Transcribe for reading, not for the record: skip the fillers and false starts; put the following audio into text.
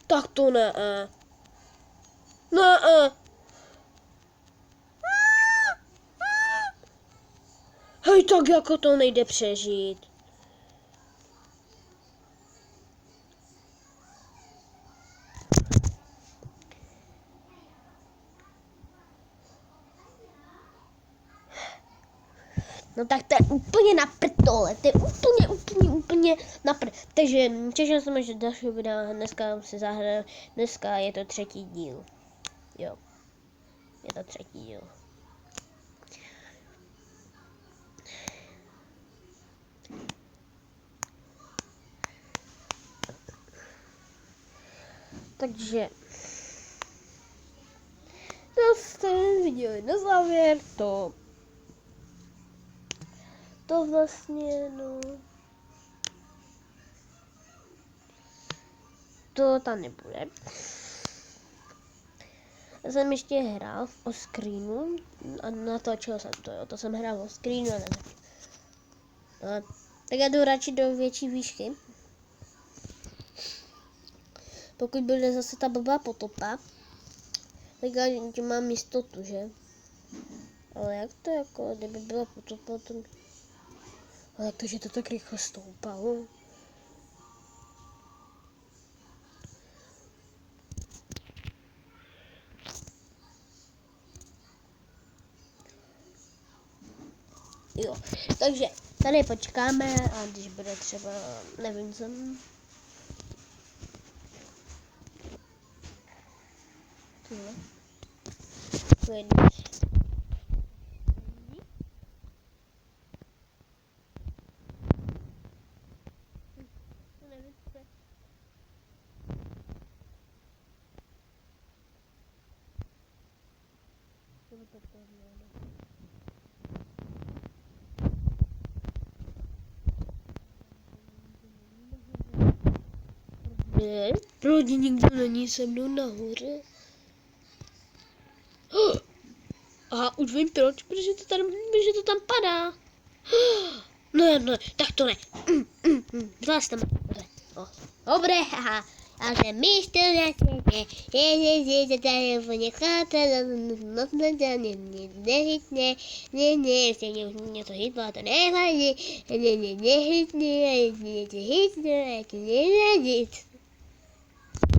Tak to ne. Ne. Hej, tak jako to nejde přežít. No tak to je úplně na prdole, to je úplně na Takže těším se, že další videa dneska se zahraju, dneska je to 3. díl. Jo, je to 3. díl. Takže to jste viděli na závěr, to vlastně, no, to tam nebude. Já jsem ještě hrál o screenu a natočil jsem to, jo, to jsem hrál o screenu a natočil. No, tak já jdu radši do větší výšky. Pokud bude zase ta blbá potopa, tak já mám jistotu, že? Ale jak to jako, kdyby byla potopa, to... Ale jak to, že to tak rychle stoupalo? Jo, takže tady počkáme a když bude třeba, nevím co... Proč nikdo není se mnou nahoře? Aha, už vím proč, protože to tam padá. Ne, tak to ne. Zase tam. Dobré, haha. A že místo na světě, je to tady ponecháte, ne, to hitlo, to nevadí, ne, to hitlo, to nevadí.